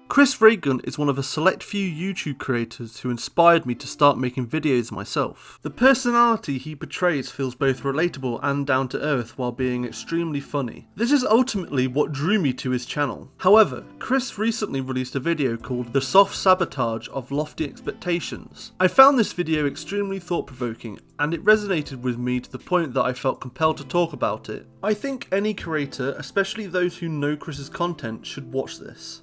Chris Reagan is one of a select few YouTube creators who inspired me to start making videos myself. The personality he portrays feels both relatable and down to earth while being extremely funny. This is ultimately what drew me to his channel. However, Chris recently released a video called The Soft Sabotage of Lofty Expectations. I found this video extremely thought-provoking and it resonated with me to the point that I felt compelled to talk about it. I think any creator, especially those who know Chris's content, should watch this.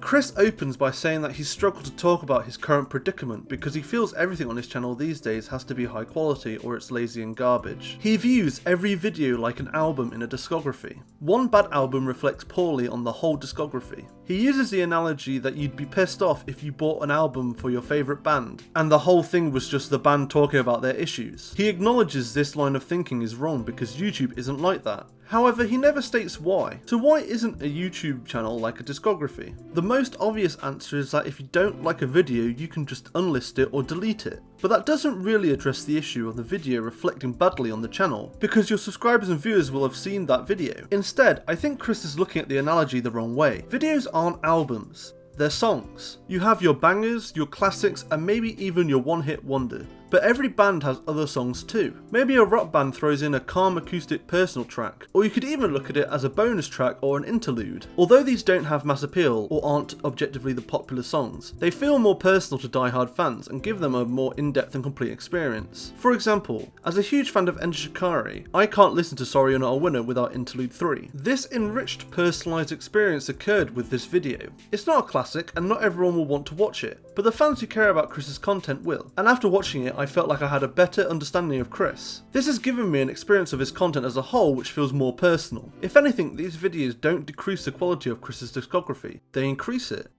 Chris opens by saying that he's struggled to talk about his current predicament because he feels everything on his channel these days has to be high quality or it's lazy and garbage. He views every video like an album in a discography. One bad album reflects poorly on the whole discography. He uses the analogy that you'd be pissed off if you bought an album for your favourite band and the whole thing was just the band talking about their issues. He acknowledges this line of thinking is wrong because YouTube isn't like that. However, he never states why. So why isn't a YouTube channel like a discography? The most obvious answer is that if you don't like a video, you can just unlist it or delete it. But that doesn't really address the issue of the video reflecting badly on the channel, because your subscribers and viewers will have seen that video. Instead, I think Chris is looking at the analogy the wrong way. Videos aren't albums. They're songs. You have your bangers, your classics, and maybe even your one-hit wonder. But every band has other songs too. Maybe a rock band throws in a calm acoustic personal track, or you could even look at it as a bonus track or an interlude. Although these don't have mass appeal or aren't objectively the popular songs, they feel more personal to die-hard fans and give them a more in-depth and complete experience. For example, as a huge fan of Enter Shikari, I can't listen to Sorry You're Not a Winner without Interlude 3. This enriched personalised experience occurred with this video. It's not a classic and not everyone will want to watch it, but the fans who care about Chris's content will, and after watching it I felt like I had a better understanding of Chris. This has given me an experience of his content as a whole which feels more personal. If anything, these videos don't decrease the quality of Chris's discography, they increase it.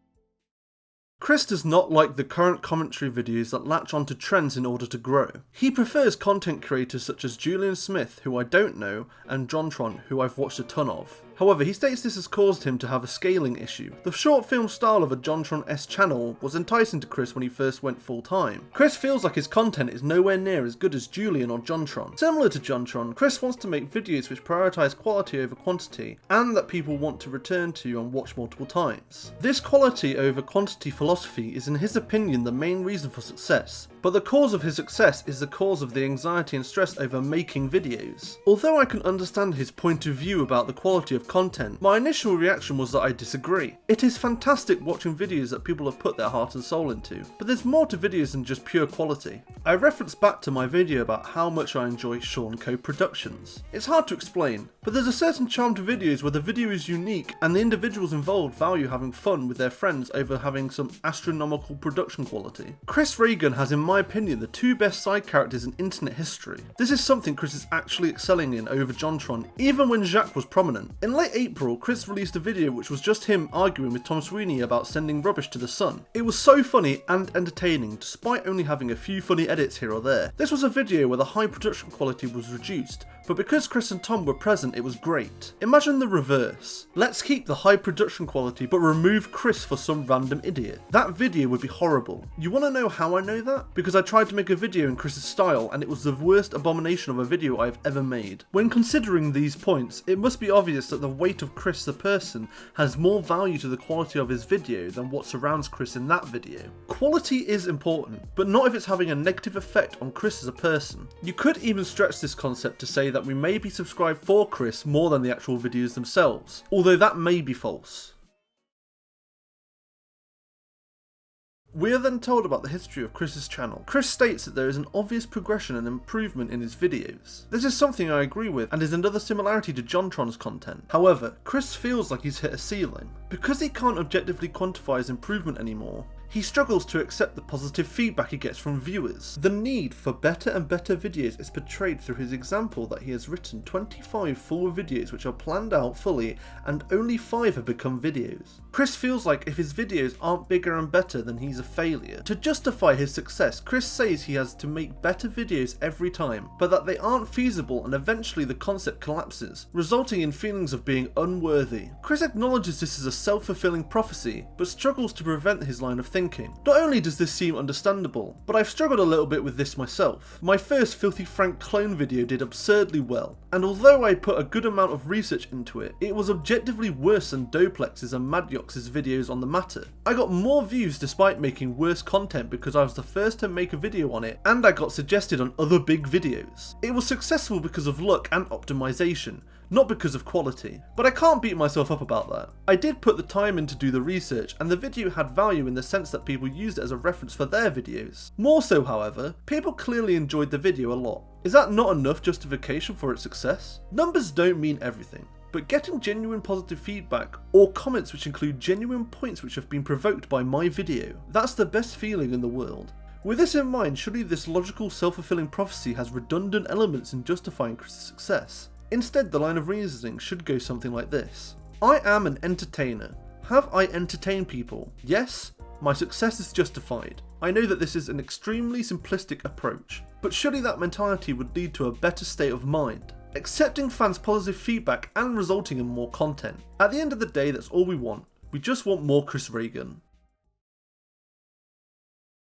Chris does not like the current commentary videos that latch onto trends in order to grow. He prefers content creators such as Julian Smith, who I don't know, and JonTron, who I've watched a ton of. However, he states this has caused him to have a scaling issue. The short film style of a JonTron-esque channel was enticing to Chris when he first went full time. Chris feels like his content is nowhere near as good as Julian or JonTron. Similar to JonTron, Chris wants to make videos which prioritise quality over quantity and that people want to return to and watch multiple times. This quality over quantity philosophy is in his opinion the main reason for success, but the cause of his success is the cause of the anxiety and stress over making videos. Although I can understand his point of view about the quality of content, my initial reaction was that I disagree. It is fantastic watching videos that people have put their heart and soul into, but there's more to videos than just pure quality. I reference back to my video about how much I enjoy Sean co-productions. It's hard to explain, but there's a certain charm to videos where the video is unique and the individuals involved value having fun with their friends over having some astronomical production quality. Chris Reagan has in my opinion the two best side characters in internet history. This is something Chris is actually excelling in over JonTron, even when Jacques was prominent. In late April, Chris released a video which was just him arguing with Tom Sweeney about sending rubbish to the sun. It was so funny and entertaining, despite only having a few funny edits here or there. This was a video where the high production quality was reduced, but because Chris and Tom were present, it was great. Imagine the reverse. Let's keep the high production quality but remove Chris for some random idiot. That video would be horrible. You want to know how I know that? Because I tried to make a video in Chris's style and it was the worst abomination of a video I've ever made. When considering these points, it must be obvious that the weight of Chris the person has more value to the quality of his video than what surrounds Chris in that video. Quality is important, but not if it's having a negative effect on Chris as a person. You could even stretch this concept to say that we may be subscribed for Chris more than the actual videos themselves, although that may be false. We are then told about the history of Chris's channel. Chris states that there is an obvious progression and improvement in his videos. This is something I agree with and is another similarity to JonTron's content. However, Chris feels like he's hit a ceiling. Because he can't objectively quantify his improvement anymore, he struggles to accept the positive feedback he gets from viewers. The need for better and better videos is portrayed through his example that he has written 25 full videos which are planned out fully and only 5 have become videos. Chris feels like if his videos aren't bigger and better then he's a failure. To justify his success, Chris says he has to make better videos every time, but that they aren't feasible and eventually the concept collapses, resulting in feelings of being unworthy. Chris acknowledges this is a self-fulfilling prophecy, but struggles to prevent his line of thinking. Not only does this seem understandable, but I've struggled a little bit with this myself. My first Filthy Frank clone video did absurdly well, and although I put a good amount of research into it, it was objectively worse than Doplex's and Madyox's videos on the matter. I got more views despite making worse content because I was the first to make a video on it, and I got suggested on other big videos. It was successful because of luck and optimization, not because of quality. But I can't beat myself up about that. I did put the time in to do the research, and the video had value in the sense that people used it as a reference for their videos. More so, however, people clearly enjoyed the video a lot. Is that not enough justification for its success? Numbers don't mean everything, but getting genuine positive feedback or comments which include genuine points which have been provoked by my video, that's the best feeling in the world. With this in mind, surely this logical self-fulfilling prophecy has redundant elements in justifying Chris's success. Instead, the line of reasoning should go something like this. I am an entertainer. Have I entertained people? Yes, my success is justified. I know that this is an extremely simplistic approach, but surely that mentality would lead to a better state of mind. Accepting fans' positive feedback and resulting in more content. At the end of the day, that's all we want. We just want more Chris Reagan.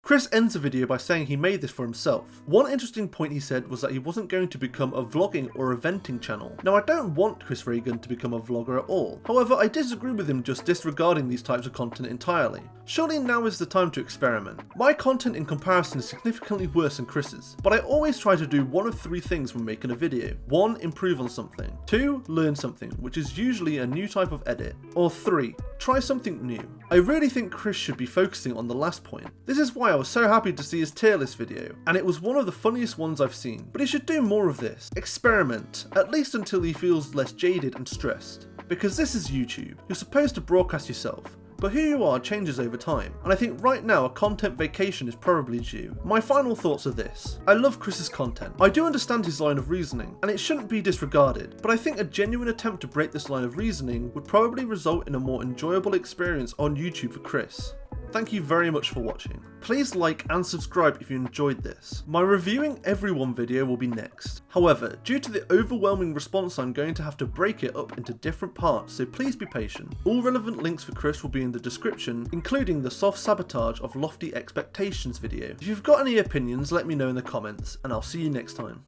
Chris ends the video by saying he made this for himself. One interesting point he said was that he wasn't going to become a vlogging or eventing channel. Now, I don't want Chris Reagan to become a vlogger at all. However, I disagree with him just disregarding these types of content entirely. Surely now is the time to experiment. My content in comparison is significantly worse than Chris's, but I always try to do one of three things when making a video. 1. Improve on something. 2. Learn something, which is usually a new type of edit. Or 3. Try something new. I really think Chris should be focusing on the last point. This is why I was so happy to see his tier list video, and it was one of the funniest ones I've seen. But he should do more of this. Experiment, at least until he feels less jaded and stressed. Because this is YouTube. You're supposed to broadcast yourself, but who you are changes over time, and I think right now a content vacation is probably due. My final thoughts are this. I love Chris's content. I do understand his line of reasoning, and it shouldn't be disregarded, but I think a genuine attempt to break this line of reasoning would probably result in a more enjoyable experience on YouTube for Chris. Thank you very much for watching. Please like and subscribe if you enjoyed this. My reviewing everyone video will be next. However, due to the overwhelming response, I'm going to have to break it up into different parts, so please be patient. All relevant links for Chris will be in the description, including the soft sabotage of lofty expectations video. If you've got any opinions, let me know in the comments, and I'll see you next time.